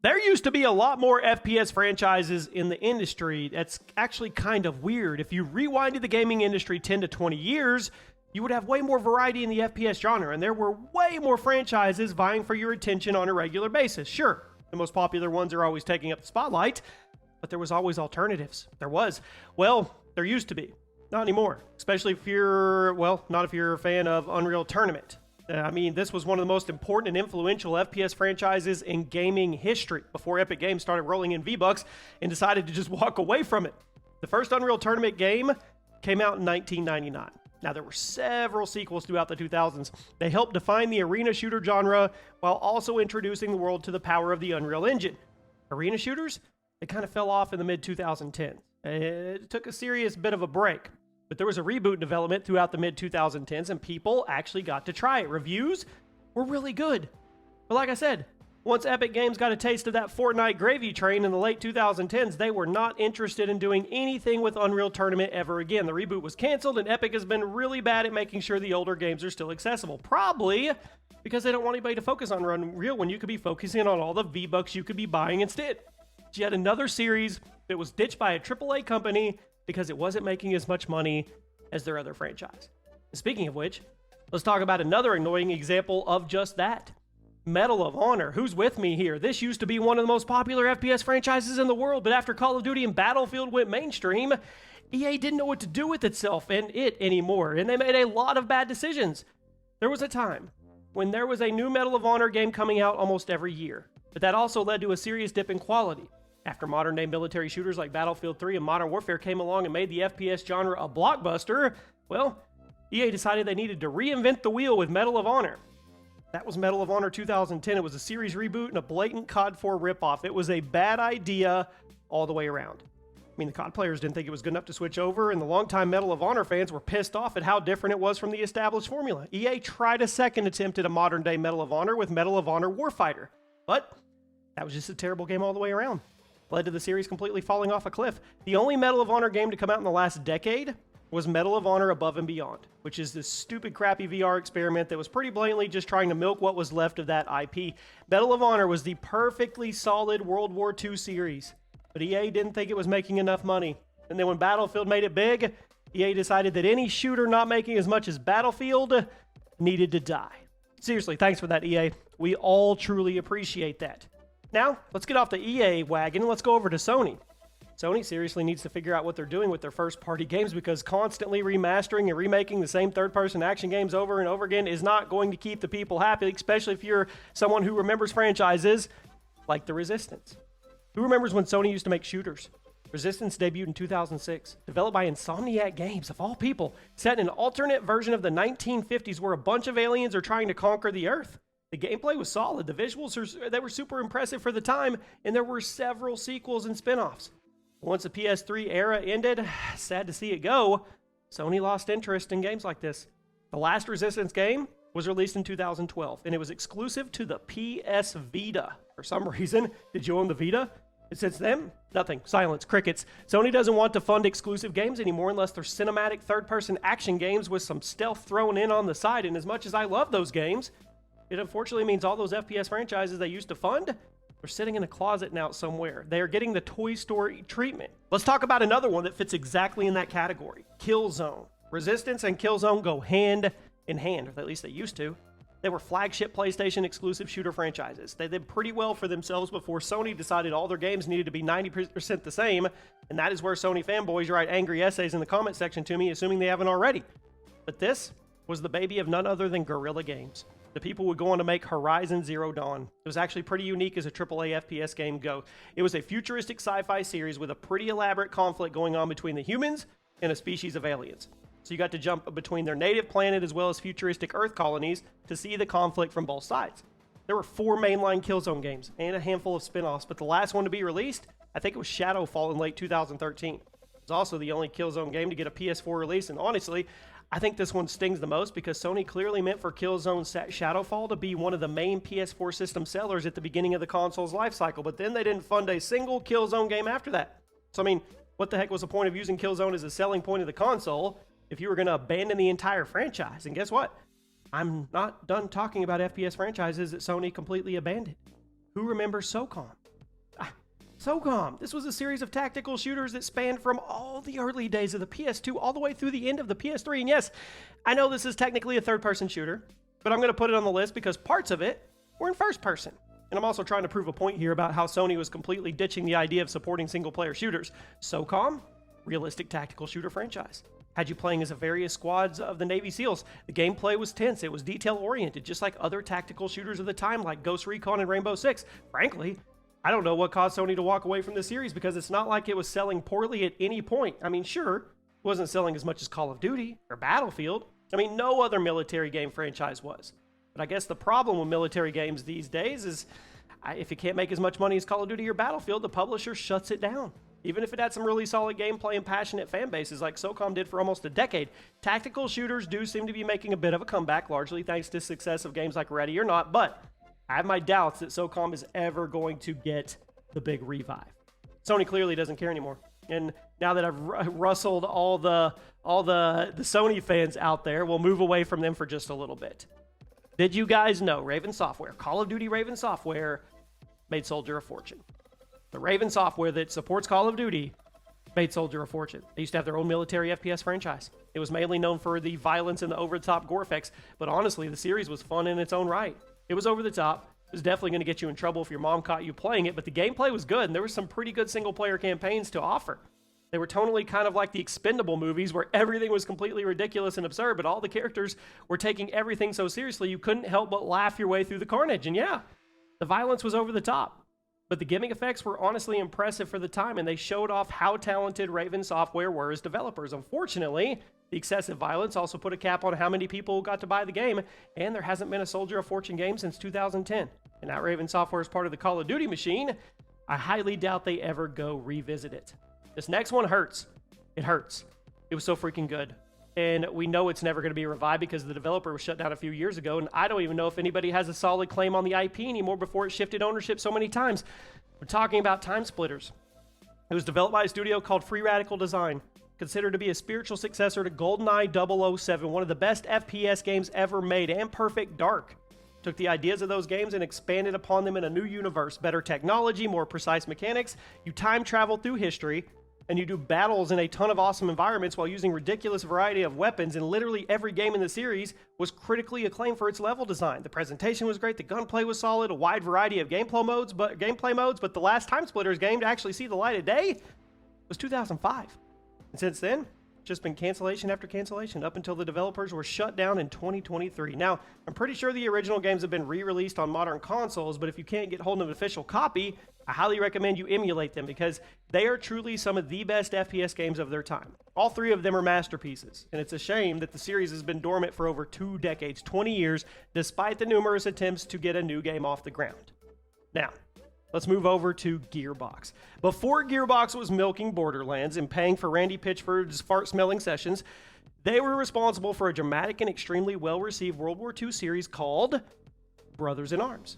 There used to be a lot more FPS franchises in the industry. That's actually kind of weird. If you rewinded the gaming industry 10 to 20 years, you would have way more variety in the FPS genre, and there were way more franchises vying for your attention on a regular basis. Sure, the most popular ones are always taking up the spotlight, but there was always alternatives. There used to be. Not anymore, especially if you're, not if you're a fan of Unreal Tournament. This was one of the most important and influential FPS franchises in gaming history before Epic Games started rolling in V-Bucks and decided to just walk away from it. The first Unreal Tournament game came out in 1999. Now, there were several sequels throughout the 2000s. They helped define the arena shooter genre while also introducing the world to the power of the Unreal Engine. Arena shooters, they kind of fell off in the mid-2010s. It took a serious bit of a break. But there was a reboot in development throughout the mid-2010s, and people actually got to try it. Reviews were really good. But like I said, once Epic Games got a taste of that Fortnite gravy train in the late 2010s, they were not interested in doing anything with Unreal Tournament ever again. The reboot was canceled, and Epic has been really bad at making sure the older games are still accessible. Probably because they don't want anybody to focus on Unreal when you could be focusing on all the V-Bucks you could be buying instead. It's yet another series that was ditched by a AAA company because it wasn't making as much money as their other franchise. Speaking of which, let's talk about another annoying example of just that. Medal of Honor. Who's with me here? This used to be one of the most popular FPS franchises in the world, but after Call of Duty and Battlefield went mainstream, EA didn't know what to do with itself and it anymore, and they made a lot of bad decisions. There was a time when there was a new Medal of Honor game coming out almost every year, but that also led to a serious dip in quality. After modern-day military shooters like Battlefield 3 and Modern Warfare came along and made the FPS genre a blockbuster, EA decided they needed to reinvent the wheel with Medal of Honor. That was Medal of Honor 2010. It was a series reboot and a blatant COD 4 ripoff. It was a bad idea all the way around. The COD players didn't think it was good enough to switch over, and the longtime Medal of Honor fans were pissed off at how different it was from the established formula. EA tried a second attempt at a modern-day Medal of Honor with Medal of Honor Warfighter, but that was just a terrible game all the way around. Led to the series completely falling off a cliff. The only Medal of Honor game to come out in the last decade was Medal of Honor Above and Beyond, which is this stupid, crappy VR experiment that was pretty blatantly just trying to milk what was left of that IP. Medal of Honor was the perfectly solid World War II series, but EA didn't think it was making enough money. And then when Battlefield made it big, EA decided that any shooter not making as much as Battlefield needed to die. Seriously, thanks for that, EA. We all truly appreciate that. Now, let's get off the EA wagon and let's go over to Sony. Sony seriously needs to figure out what they're doing with their first-party games, because constantly remastering and remaking the same third-person action games over and over again is not going to keep the people happy, especially if you're someone who remembers franchises like The Resistance. Who remembers when Sony used to make shooters? Resistance debuted in 2006, developed by Insomniac Games, of all people, set in an alternate version of the 1950s where a bunch of aliens are trying to conquer the Earth. The gameplay was solid, the visuals they were super impressive for the time, and there were several sequels and spin-offs. Once the PS3 era ended, sad to see it go, Sony lost interest in games like this. The last Resistance game was released in 2012, and it was exclusive to the PS Vita. For some reason, did you own the Vita? And since then, nothing. Silence. Crickets. Sony doesn't want to fund exclusive games anymore unless they're cinematic third-person action games with some stealth thrown in on the side, and as much as I love those games, it unfortunately means all those FPS franchises they used to fund are sitting in a closet now somewhere. They are getting the Toy Story treatment. Let's talk about another one that fits exactly in that category. Killzone. Resistance and Killzone go hand in hand, or at least they used to. They were flagship PlayStation exclusive shooter franchises. They did pretty well for themselves before Sony decided all their games needed to be 90% the same, and that is where Sony fanboys write angry essays in the comment section to me, assuming they haven't already. But this was the baby of none other than Guerrilla Games. The people would go on to make Horizon Zero Dawn. It was actually pretty unique as a AAA FPS game go. It was a futuristic sci-fi series with a pretty elaborate conflict going on between the humans and a species of aliens. So you got to jump between their native planet as well as futuristic Earth colonies to see the conflict from both sides. There were 4 mainline Killzone games and a handful of spin-offs, but the last one to be released, I think it was Shadowfall in late 2013. It was also the only Killzone game to get a PS4 release, and honestly, I think this one stings the most because Sony clearly meant for Killzone Shadowfall to be one of the main PS4 system sellers at the beginning of the console's life cycle, but then they didn't fund a single Killzone game after that. So what the heck was the point of using Killzone as a selling point of the console if you were going to abandon the entire franchise? And guess what? I'm not done talking about FPS franchises that Sony completely abandoned. Who remembers SOCOM? SOCOM. This was a series of tactical shooters that spanned from all the early days of the PS2 all the way through the end of the PS3. And yes, I know this is technically a third-person shooter, but I'm going to put it on the list because parts of it were in first person. And I'm also trying to prove a point here about how Sony was completely ditching the idea of supporting single-player shooters. SOCOM, realistic tactical shooter franchise. Had you playing as a various squads of the Navy SEALs. The gameplay was tense. It was detail-oriented, just like other tactical shooters of the time, like Ghost Recon and Rainbow Six. Frankly, I don't know what caused Sony to walk away from this series because it's not like it was selling poorly at any point. I mean, sure, it wasn't selling as much as Call of Duty or Battlefield. I mean, no other military game franchise was. But I guess the problem with military games these days is if it can't make as much money as Call of Duty or Battlefield, the publisher shuts it down. Even if it had some really solid gameplay and passionate fan bases like SOCOM did for almost a decade, tactical shooters do seem to be making a bit of a comeback, largely thanks to success of games like Ready or Not, but I have my doubts that SOCOM is ever going to get the big revive. Sony clearly doesn't care anymore. And now that I've rustled all the Sony fans out there, we'll move away from them for just a little bit. Did you guys know Raven Software, Call of Duty Raven Software, made Soldier a fortune? The Raven Software that supports Call of Duty made Soldier a fortune. They used to have their own military FPS franchise. It was mainly known for the violence and the over-the-top gore effects, but honestly, the series was fun in its own right. It was over the top. It was definitely going to get you in trouble if your mom caught you playing it, but the gameplay was good, and there were some pretty good single-player campaigns to offer. They were tonally kind of like the Expendable movies, where everything was completely ridiculous and absurd, but all the characters were taking everything so seriously you couldn't help but laugh your way through the carnage. And yeah, the violence was over the top. But the gimmick effects were honestly impressive for the time, and they showed off how talented Raven Software were as developers. Unfortunately, the excessive violence also put a cap on how many people got to buy the game, and there hasn't been a Soldier of Fortune game since 2010. And now Raven Software is part of the Call of Duty machine. I highly doubt they ever go revisit it. This next one hurts. It hurts. It was so freaking good. And we know it's never going to be revived because the developer was shut down a few years ago, and I don't even know if anybody has a solid claim on the IP anymore before it shifted ownership so many times. We're talking about Time Splitters. It was developed by a studio called Free Radical Design, considered to be a spiritual successor to GoldenEye 007, one of the best FPS games ever made, and Perfect Dark. Took the ideas of those games and expanded upon them in a new universe. Better technology, more precise mechanics. You time travel through history, and you do battles in a ton of awesome environments while using ridiculous variety of weapons, and literally every game in the series was critically acclaimed for its level design. The presentation was great, the gunplay was solid, a wide variety of gameplay modes, but the last Time Splitters game to actually see the light of day was 2005. And since then, just been cancellation after cancellation up until the developers were shut down in 2023. Now, I'm pretty sure the original games have been re-released on modern consoles, but if you can't get hold of an official copy, I highly recommend you emulate them because they are truly some of the best FPS games of their time. All three of them are masterpieces, and it's a shame that the series has been dormant for over 2 decades, 20 years, despite the numerous attempts to get a new game off the ground. Now, let's move over to Gearbox. Before Gearbox was milking Borderlands and paying for Randy Pitchford's fart-smelling sessions, they were responsible for a dramatic and extremely well-received World War II series called Brothers in Arms.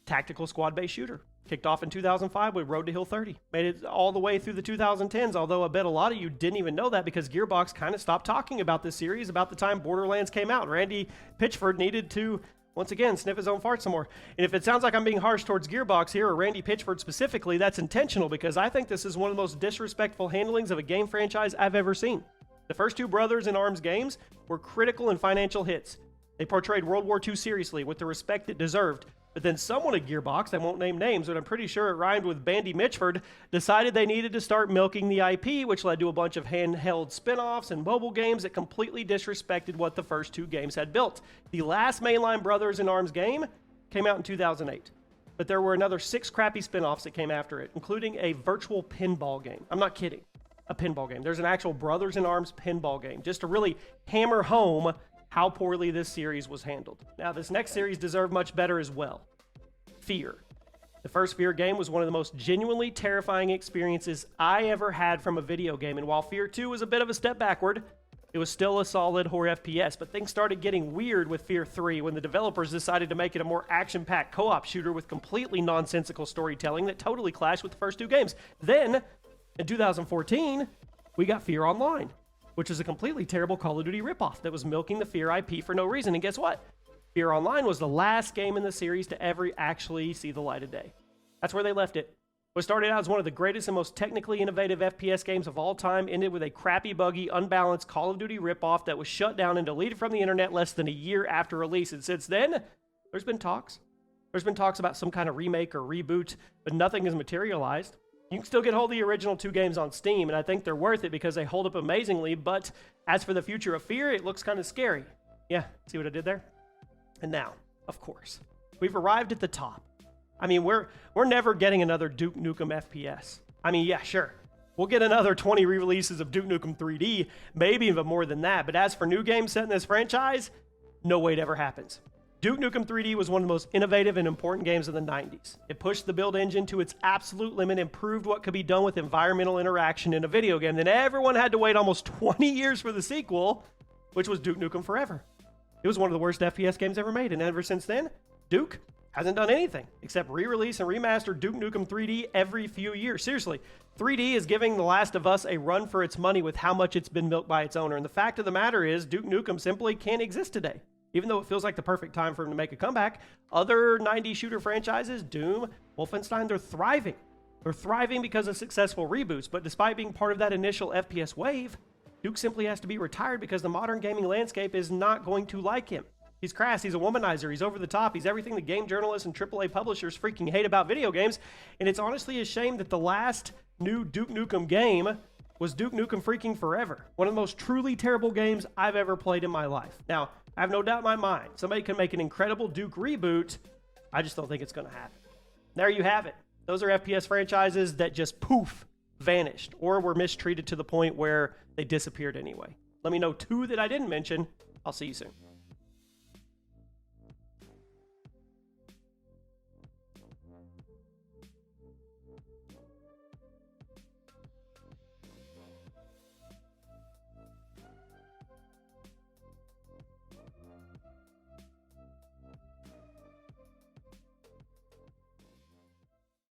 Tactical squad-based shooter. Kicked off in 2005 with Road to Hill 30. Made it all the way through the 2010s, although I bet a lot of you didn't even know that because Gearbox kind of stopped talking about this series about the time Borderlands came out. Randy Pitchford needed to, once again, sniff his own fart some more. And if it sounds like I'm being harsh towards Gearbox here, or Randy Pitchford specifically, that's intentional because I think this is one of the most disrespectful handlings of a game franchise I've ever seen. The first 2 Brothers in Arms games were critical and financial hits. They portrayed World War II seriously with the respect it deserved. But then someone at Gearbox, I won't name names, but I'm pretty sure it rhymed with Bandy Mitchford, decided they needed to start milking the IP, which led to a bunch of handheld spin-offs and mobile games that completely disrespected what the first 2 games had built. The last mainline Brothers in Arms game came out in 2008. But there were another 6 crappy spin-offs that came after it, including a virtual pinball game. I'm not kidding. A pinball game. There's an actual Brothers in Arms pinball game, just to really hammer home how poorly this series was handled. Now, this next series deserved much better as well. Fear. The first Fear game was one of the most genuinely terrifying experiences I ever had from a video game, and while Fear 2 was a bit of a step backward, it was still a solid horror FPS, but things started getting weird with Fear 3 when the developers decided to make it a more action-packed co-op shooter with completely nonsensical storytelling that totally clashed with the first 2 games. Then, in 2014, we got Fear Online, which is a completely terrible Call of Duty ripoff that was milking the Fear IP for no reason. And guess what? Fear Online was the last game in the series to ever actually see the light of day. That's where they left it. What started out as one of the greatest and most technically innovative FPS games of all time ended with a crappy, buggy, unbalanced Call of Duty ripoff that was shut down and deleted from the internet less than a year after release. And since then, there's been talks. There's been talks about some kind of remake or reboot, but nothing has materialized. You can still get hold of the original 2 games on Steam, and I think they're worth it because they hold up amazingly, but as for the future of Fear, it looks kind of scary. Yeah, see what I did there? And now, of course, we've arrived at the top. I mean, we're never getting another Duke Nukem FPS. I mean, yeah, sure. We'll get another 20 re-releases of Duke Nukem 3D, maybe even more than that. But as for new games set in this franchise, no way it ever happens. Duke Nukem 3D was one of the most innovative and important games of the 90s. It pushed the build engine to its absolute limit and proved what could be done with environmental interaction in a video game. Then everyone had to wait almost 20 years for the sequel, which was Duke Nukem Forever. It was one of the worst FPS games ever made, and ever since then, Duke hasn't done anything except re-release and remaster Duke Nukem 3D every few years. Seriously, 3D is giving The Last of Us a run for its money with how much it's been milked by its owner. And the fact of the matter is, Duke Nukem simply can't exist today. Even though it feels like the perfect time for him to make a comeback, other 90s shooter franchises, Doom, Wolfenstein, they're thriving. They're thriving because of successful reboots, but despite being part of that initial FPS wave, Duke simply has to be retired because the modern gaming landscape is not going to like him. He's crass, he's a womanizer, he's over the top, he's everything the game journalists and AAA publishers freaking hate about video games, and it's honestly a shame that the last new Duke Nukem game was Duke Nukem freaking Forever. One of the most truly terrible games I've ever played in my life. Now, I have no doubt in my mind, somebody can make an incredible Duke reboot, I just don't think it's going to happen. There you have it. Those are FPS franchises that just poof, vanished, or were mistreated to the point where they disappeared anyway. Let me know 2 that I didn't mention. I'll see you soon.